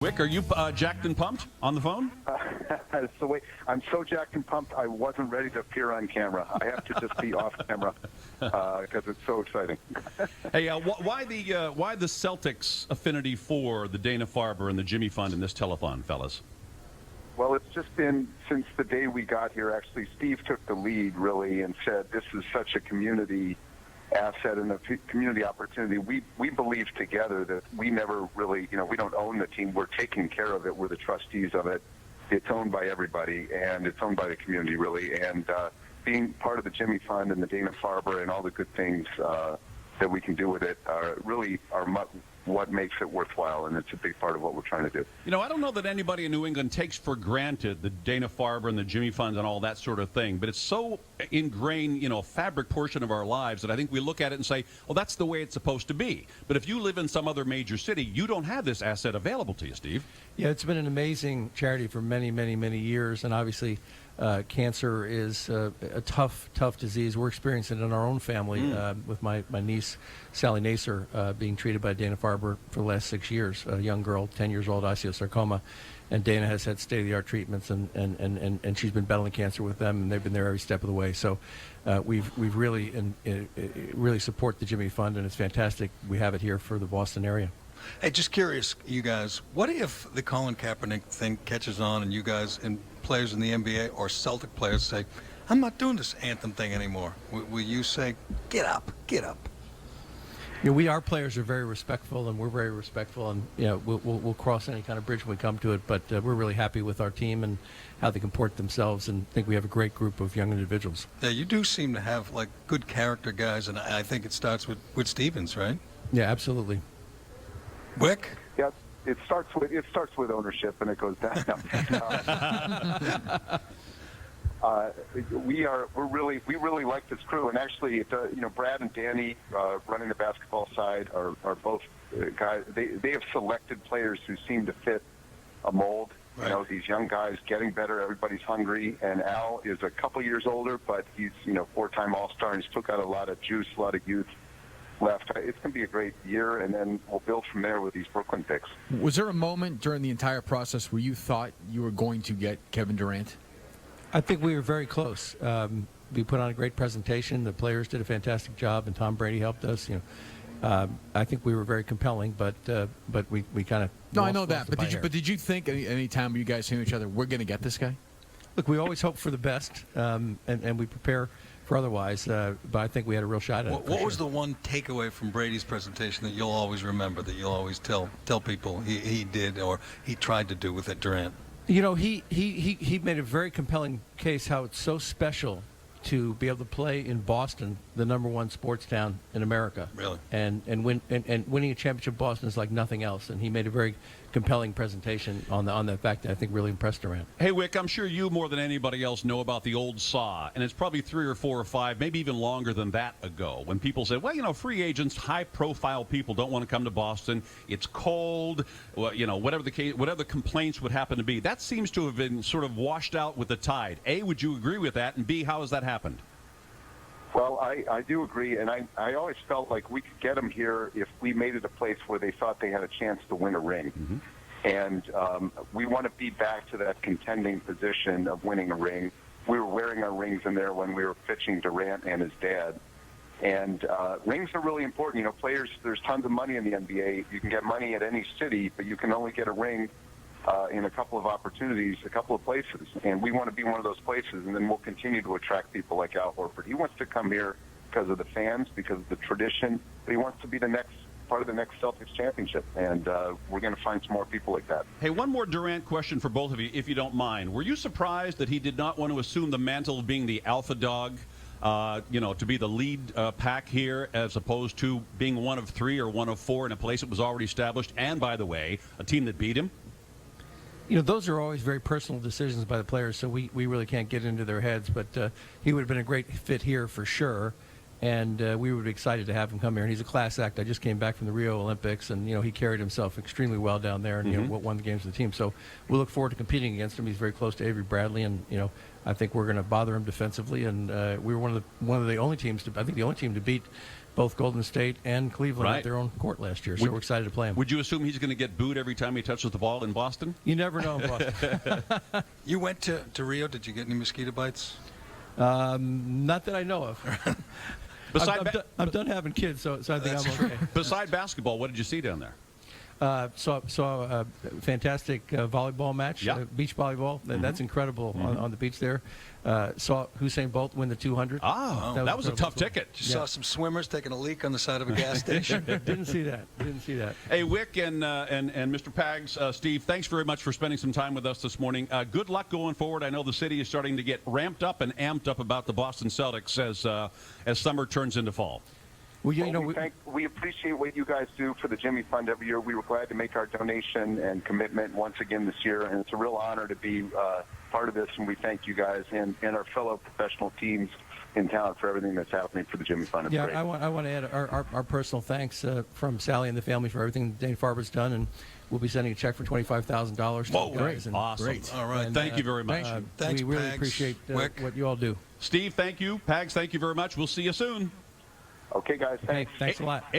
Wyc, are you jacked and pumped on the phone? I'm so jacked and pumped, I wasn't ready to appear on camera. I have to just be off camera because it's so exciting. Hey, why the Celtics affinity for the Dana-Farber and the Jimmy Fund in this telethon, fellas? Well, it's just been since the day we got here. Actually, Steve took the lead, really, and said this is such a community asset and a community opportunity. We believe together that we never really, we don't own the team. We're taking care of it. We're the trustees of it. It's owned by everybody, and it's owned by the community, really. And being part of the Jimmy Fund and the Dana-Farber and all the good things that we can do with it are what makes it worthwhile, and it's a big part of what we're trying to do. I don't know that anybody in New England takes for granted the Dana-Farber and the Jimmy Fund and all that sort of thing, but it's so ingrained, a fabric portion of our lives that I think we look at it and say, well, that's the way it's supposed to be. But if you live in some other major city, you don't have this asset available to you, Steve. Yeah, it's been an amazing charity for many, many, many years, and obviously cancer is a tough disease. We're experiencing it in our own family with my niece, Sally Nacer, being treated by Dana-Farber for the last 6 years. A young girl, 10 years old, osteosarcoma. And Dana has had state-of-the-art treatments, and she's been battling cancer with them, and they've been there every step of the way. So we've really support the Jimmy Fund, and it's fantastic. We have it here for the Boston area. Hey, just curious, you guys, what if the Colin Kaepernick thing catches on and you guys and players in the NBA or Celtic players say, I'm not doing this anthem thing anymore? Will you say, get up, get up? Our players are very respectful, and we're very respectful, and we'll cross any kind of bridge when we come to it. But we're really happy with our team and how they comport themselves, and think we have a great group of young individuals. Yeah, you do seem to have good character guys, and I think it starts with Stevens, right? Yeah, absolutely. Wyc? Yeah, it starts with ownership, and it goes down. We really like this crew, and actually, Brad and Danny running the basketball side are both guys. They have selected players who seem to fit a mold. Right. These young guys getting better. Everybody's hungry, and Al is a couple years older, but he's 4-time All-Star, and he's still got a lot of juice, a lot of youth left. It's going to be a great year, and then we'll build from there with these Brooklyn picks. Was there a moment during the entire process where you thought you were going to get Kevin Durant? I think we were very close. We put on a great presentation. The players did a fantastic job, and Tom Brady helped us. I think we were very compelling, but we kind of no, I know that. But did you think any time you guys hear each other, we're going to get this guy? Look, we always hope for the best, and we prepare for otherwise. But I think we had a real shot at it. What was the one takeaway from Brady's presentation that you'll always remember, that you'll always tell people he did or he tried to do with it, Durant? He made a very compelling case how it's so special to be able to play in Boston, the #1 sports town in America. Really? And winning a championship in Boston is like nothing else. And he made a very compelling presentation on that fact that I think really impressed Durant. Hey, Wyc, I'm sure you more than anybody else know about the old saw, and it's probably 3 or 4 or 5, maybe even longer than that ago, when people said, well, free agents, high-profile people don't want to come to Boston. It's cold, whatever the case, whatever the complaints would happen to be. That seems to have been sort of washed out with the tide. A, would you agree with that? And B, how has that happened? Well, I do agree, and I always felt like we could get them here if we made it a place where they thought they had a chance to win a ring. Mm-hmm. And we want to be back to that contending position of winning a ring. We were wearing our rings in there when we were pitching Durant and his dad. And rings are really important. Players, there's tons of money in the NBA. You can get money at any city, but you can only get a ring in a couple of opportunities, a couple of places. And we want to be one of those places, and then we'll continue to attract people like Al Horford. He wants to come here because of the fans, because of the tradition, but he wants to be the next part of the next Celtics championship, and we're going to find some more people like that. Hey, one more Durant question for both of you, if you don't mind. Were you surprised that he did not want to assume the mantle of being the alpha dog, to be the lead pack here, as opposed to being one of 3 or one of 4 in a place that was already established, and, by the way, a team that beat him? Those are always very personal decisions by the players, so we really can't get into their heads. But he would have been a great fit here for sure, and we would be excited to have him come here. And he's a class act. I just came back from the Rio Olympics, and he carried himself extremely well down there, and won the games with the team. So we look forward to competing against him. He's very close to Avery Bradley, and I think we're going to bother him defensively. And we were one of the only teams I think the only team to beat both Golden State and Cleveland Right. at their own court last year. So we're excited to play him. Would you assume he's going to get booed every time he touches the ball in Boston? You never know in Boston. You went to Rio. Did you get any mosquito bites? Not that I know of. I'm done having kids, so I think I'm okay. Beside basketball, what did you see down there? Saw a fantastic volleyball match, Yeah. beach volleyball. That's incredible on the beach there. Saw Usain Bolt win the 200. Oh, that was a tough ticket. You saw some swimmers taking a leak on the side of a gas station. Didn't see that. Hey, Wyc and Mr. Pags, Steve, thanks very much for spending some time with us this morning. Good luck going forward. I know the city is starting to get ramped up and amped up about the Boston Celtics as summer turns into fall. Well, we appreciate what you guys do for the Jimmy Fund every year. We were glad to make our donation and commitment once again this year, and it's a real honor to be part of this, and we thank you guys and our fellow professional teams in town for everything that's happening for the Jimmy Fund. It's great. I want to add our personal thanks from Sally and the family for everything Dane Farber's done, and we'll be sending a check for $25,000 to Whoa, you guys. And, awesome. Great. All right. And, thank you very much. Thanks, we really Pags. appreciate Wyc. what you all do. Steve, thank you. Pags, thank you very much. We'll see you soon. Okay, guys, thanks. Hey, thanks a lot.